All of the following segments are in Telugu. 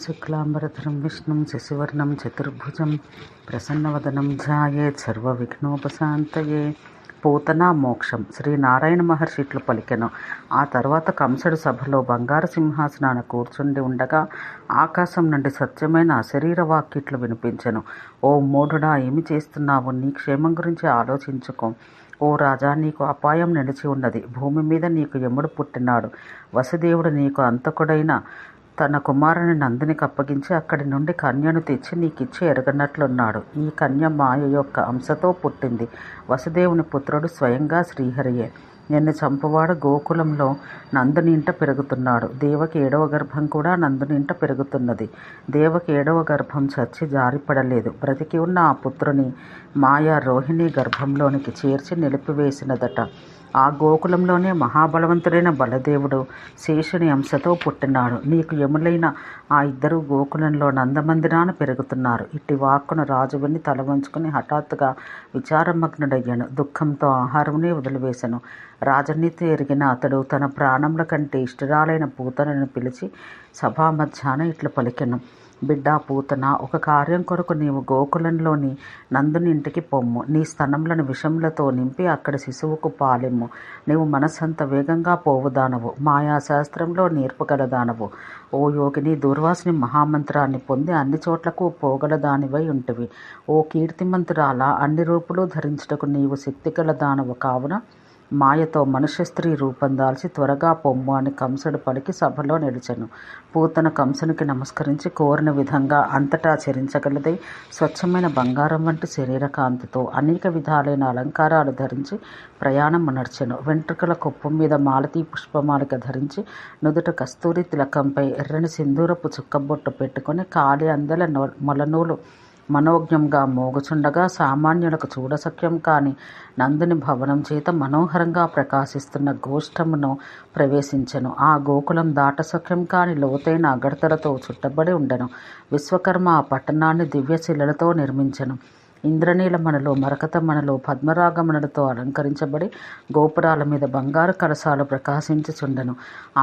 శుక్లాంబరధరం విష్ణుం శశివర్ణం చతుర్భుజం ప్రసన్నవదనం ధ్యాయేత్ సర్వవిఘ్నోపశాంతయే. పూతన మోక్షం శ్రీ నారాయణ మహర్షి ఇట్లు పలికెను. ఆ తర్వాత కంసుడు సభలో బంగారు సింహాసనాన కూర్చుండి ఉండగా ఆకాశం నుండి సత్యమైన అశరీర వాక్యట్లు వినిపించెను. ఓ మూఢుడా, ఏమి చేస్తున్నావు? నీ క్షేమం గురించి ఆలోచించుకో. ఓ రాజా, నీకు అపాయం నిలిచి ఉన్నది. భూమి మీద నీకు యముడు పుట్టినాడు. వసుదేవుడు నీకు అంతకుడైన తన కుమారుని నందునికి అప్పగించి అక్కడి నుండి కన్యను తెచ్చి నీకిచ్చి ఎరగనట్లున్నాడు. ఈ కన్య మాయ యొక్క అంశతో పుట్టింది. వసుదేవుని పుత్రుడు స్వయంగా శ్రీహరియే. నిన్ను చంపువాడు గోకులంలో నందుని ఇంట పెరుగుతున్నాడు. దేవకి 7వ గర్భం కూడా నందుని ఇంట పెరుగుతున్నది. దేవకి 7వ గర్భం చచ్చి జారిపడలేదు. బ్రతికి ఉన్న ఆ పుత్రుని మాయా రోహిణి గర్భంలోనికి చేర్చి నిలిపివేసినదట. ఆ గోకులంలోనే మహాబలవంతుడైన బలదేవుడు శేషుని అంశతో పుట్టినాడు. నీకు యములైన ఆ ఇద్దరు గోకులంలో నందమందిరాన పెరుగుతున్నారు. ఇట్టి వాక్కును రాజు విని తల వంచుకుని హఠాత్తుగా విచారమగ్నుడయ్యాను. దుఃఖంతో ఆహారమునే వదిలివేశాను. రాజనీతి ఎరిగిన అతడు తన ప్రాణముల కంటే ఇష్టరాలైన పూతనను పిలిచి సభామధ్యాన ఇట్లు పలికెను. బిడ్డా పూతన, ఒక కార్యం కొరకు నీవు గోకులంలోని నందుని ఇంటికి పొమ్ము. నీ స్తనములను విషములతో నింపి అక్కడ శిశువుకు పాలెమ్ము. నీవు మనస్సంత వేగంగా పోవుదానవు, మాయాశాస్త్రంలో నేర్పగలదానవు. ఓ యోగిని, దూర్వాసుని మహామంత్రాన్ని పొంది అన్ని చోట్లకు పోగలదానివై ఉంటివి. ఓ కీర్తిమంతురాలా, అన్ని రూపులు ధరించుటకు నీవు శక్తిగలదానవు కావున మాయతో మనుష్య స్త్రీ రూపం దాల్చి త్వరగా పొమ్ము అని కంసుడు పలికి సభలో నిలిచెను. పూతన కంసునికి నమస్కరించి కోరిన విధంగా అంతటా చరించగలదై స్వచ్ఛమైన బంగారం వంటి శరీరకాంతితో అనేక విధాలైన అలంకారాలు ధరించి ప్రయాణం నడిచెను. వెంట్రుకల కొప్పు మీద మాలతీ పుష్పమాలిక ధరించి నుదుట కస్తూరి తిలకంపై ఎర్రని సింధూరపు చుక్కబొట్టు పెట్టుకుని కాలి అందెల మొలనూలు మనోజ్ఞంగా మోగుచుండగా సామాన్యులకు చూడసఖ్యం కాని నందుని భవనం చేత మనోహరంగా ప్రకాశిస్తున్న గోష్ఠమును ప్రవేశించెను. ఆ గోకులం దాటసఖ్యం కాని లోతైన అగడతలతో చుట్టబడి ఉండెను. విశ్వకర్మ ఆ పట్టణాన్ని దివ్యశిలలతో నిర్మించెను. ఇంద్రనీలమణులు, మరకతమణులు, పద్మరాగమణులతో అలంకరించబడి గోపురాల మీద బంగారు కలశాలు ప్రకాశించుచుండెను.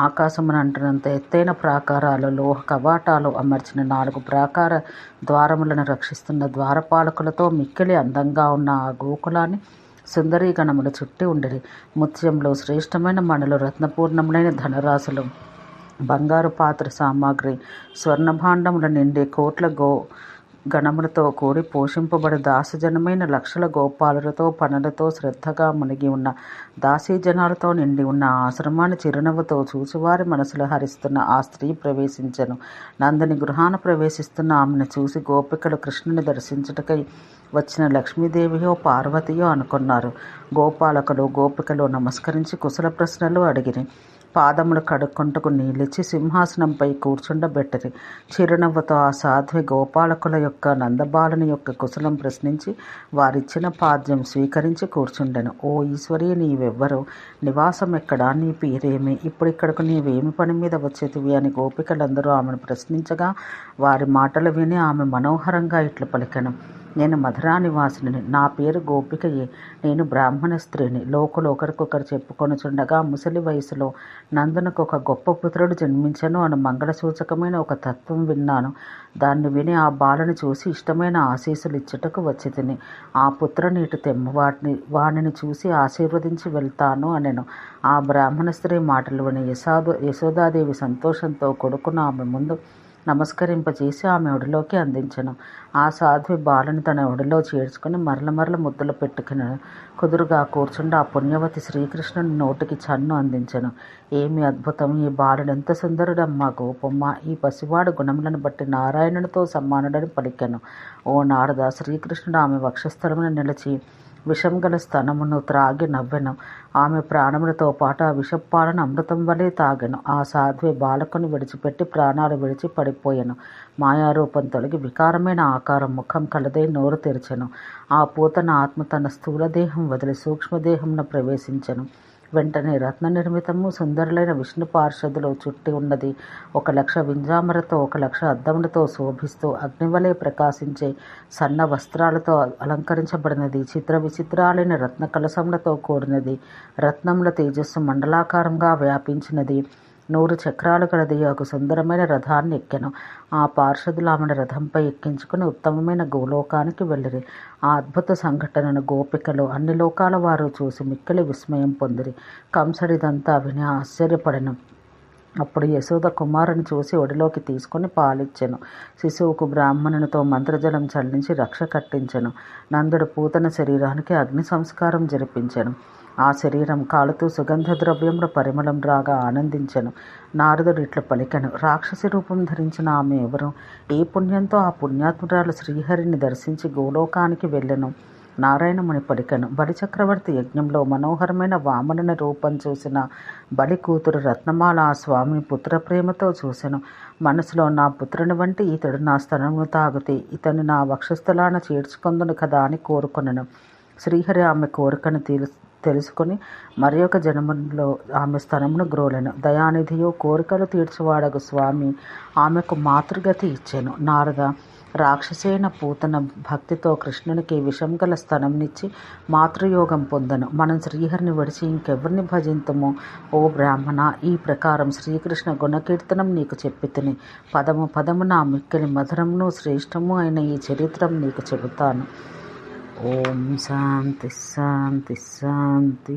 ఆకాశమునంటున్నంత ఎత్తైన ప్రాకారాలు, లోహ కవాటాలు అమర్చిన 4 ప్రాకార ద్వారములను రక్షిస్తున్న ద్వారపాలకులతో మిక్కిలి అందంగా ఉన్న ఆ గోకులాన్ని సుందరీగణములు చుట్టి ఉండిరి. ముత్యంలో శ్రేష్టమైన మణులు, రత్నపూర్ణములైన ధనరాశులు, బంగారు పాత్ర సామాగ్రి, స్వర్ణభాండముల నిండి కోట్ల గణములతో కూడి పోషింపబడి దాసజనమైన లక్షల గోపాలులతో పనులతో శ్రద్ధగా మునిగి ఉన్న దాసీజనాలతో నిండి ఉన్న ఆశ్రమాన్ని చిరునవ్వుతో చూసివారి మనసులు హరిస్తున్న ఆ స్త్రీ ప్రవేశించెను. నందుని గృహాన ప్రవేశిస్తున్న ఆమెను చూసి గోపికలు కృష్ణుని దర్శించుటకై వచ్చిన లక్ష్మీదేవియో పార్వతియో అనుకున్నారు. గోపాలకులు గోపికలు నమస్కరించి కుశల ప్రశ్నలు అడిగిరి. పాదములు కడుక్కుంటకు నీళ్ళిచ్చి సింహాసనంపై కూర్చుండబెట్టిరి. చిరునవ్వుతో ఆ సాధ్వి గోపాలకుల యొక్క నందబాలుని యొక్క కుశలం ప్రశ్నించి వారిచ్చిన పాద్యం స్వీకరించి కూర్చుండెను. ఓ ఈశ్వరి, నీవెవ్వరు? నివాసం ఎక్కడా? నీ పేరేమి? ఇప్పుడు ఇక్కడకు నీవేమి పని మీద వచ్చేతివి అని గోపికలందరూ ఆమెను ప్రశ్నించగా వారి మాటలు విని ఆమె మనోహరంగా ఇట్లు పలికెను. నేను మధురా నివాసిని. నా పేరు గోపికయే. నేను బ్రాహ్మణ స్త్రీని. లోకులు ఒకరికొకరు చెప్పుకొనుచుండగా ముసలి వయసులో నందునకు ఒక గొప్ప పుత్రుడు జన్మించను అని మంగళసూచకమైన ఒక తత్వం విన్నాను. దాన్ని విని ఆ బాలుని చూసి ఇష్టమైన ఆశీస్సులు ఇచ్చుటకు వచ్చి తిని ఆ పుత్రుని ఇటు తెమ్మ, వాణిని చూసి ఆశీర్వదించి వెళ్తాను అనెను. ఆ బ్రాహ్మణ స్త్రీ మాటలు విని యశోదాదేవి సంతోషంతో కొడుకును ఆమె ముందు నమస్కరింపచేసి ఆమె ఒడిలోకి అందించెను. ఆ సాధ్వి బాలుని తన ఒడిలో చేర్చుకుని మరల ముద్దులు పెట్టుకుని కుదురుగా కూర్చుండి ఆ పుణ్యవతి శ్రీకృష్ణుని నోటికి చన్ను అందించెను. ఏమి అద్భుతం! ఈ బాలుడు ఎంత సుందరుడమ్మా గోపమ్మ! ఈ పసివాడు గుణములను బట్టి నారాయణునితో సమానుడని పలికెను. ఓ నారద! శ్రీకృష్ణుడు ఆమె వక్షస్థలమున నిలిచి విషం గల స్తనమును త్రాగి నవ్వెను. ఆమె ప్రాణములతో పాటు ఆ విషపాలను అమృతం వలె తాగెను. ఆ సాధ్వి బాలకుని విడిచిపెట్టి ప్రాణాలు విడిచి పడిపోయెను. మాయారూపం తొలగి వికారమైన ఆకారం ముఖం కలదై నోరు తెరిచెను. ఆ పూతన ఆత్మ తన స్థూలదేహం వదిలి సూక్ష్మదేహంను ప్రవేశించెను. వెంటనే రత్న నిర్మితము సుందరులైన విష్ణు పార్షదులు చుట్టి ఉన్నది 1,00,000 వింజామరతో 1,00,000 అద్దములతో శోభిస్తూ అగ్నివలే ప్రకాశించే సన్న వస్త్రాలతో అలంకరించబడినది. చిత్ర విచిత్రాలైన రత్న కలశములతో కూడినది. రత్నముల తేజస్సు మండలాకారంగా వ్యాపించినది. 100 చక్రాలు గలది ఒక సుందరమైన రథాన్ని ఎక్కెను. ఆ పార్షదులు ఆమెను రథంపై ఎక్కించుకుని ఉత్తమమైన గోలోకానికి వెళ్ళిరి. ఆ అద్భుత సంఘటనను గోపికలు అన్ని లోకాల వారు చూసి మిక్కిలి విస్మయం పొందిరి. కంసుడిదంతా విని ఆశ్చర్యపడెను. అప్పుడు యశోద కుమారుని చూసి ఒడిలోకి తీసుకుని పాలిచ్చెను. శిశువుకు బ్రాహ్మణునితో మంత్రజలం చల్లించి రక్ష కట్టించెను. నందుడు పూతన శరీరానికి అగ్ని సంస్కారం జరిపించెను. ఆ శరీరం కాలుతూ సుగంధ ద్రవ్యముల పరిమళం రాగా ఆనందించెను. నారదుడు ఇట్లా పలికెను, రాక్షసి రూపం ధరించిన ఆమె ఎవరు? ఏ పుణ్యంతో ఆ పుణ్యాత్మురాలు శ్రీహరిని దర్శించి గోలోకానికి వెళ్ళెను? నారాయణముని పలికెను, బలిచక్రవర్తి యజ్ఞంలో మనోహరమైన వామనుని రూపం చూసిన బలి కూతురు రత్నమాల ఆ స్వామిని పుత్రప్రేమతో చూసెను. మనసులో, నా పుత్రుని వంటి ఇతడు నా స్తనమును తాగితే ఇతని నా వక్షస్థలాన చేర్చుకొందును కదా అని కోరుకొనెను. శ్రీహరి ఆమె కోరికను తెలుసుకొని మరి ఒక జన్మలో ఆమె స్తనమును గ్రోలెను. దయానిధియో కోరికలు తీర్చువాడగు స్వామి ఆమెకు మాతృగతి ఇచ్చెను. నారద, రాక్షసైన పూతన భక్తితో కృష్ణునికి విషం గల స్థనంనిచ్చి మాతృయోగం పొందను. మనం శ్రీహరిని విడిచి ఇంకెవరిని భజింతుము? ఓ బ్రాహ్మణ, ఈ ప్రకారం శ్రీకృష్ణ గుణకీర్తనం నీకు చెప్పితిని. పదము పదము నా మిక్కిలి మధురమును శ్రేష్టము అయిన ఈ చరిత్రం నీకు చెబుతాను. ఓం శాంతి శాంతి శాంతి.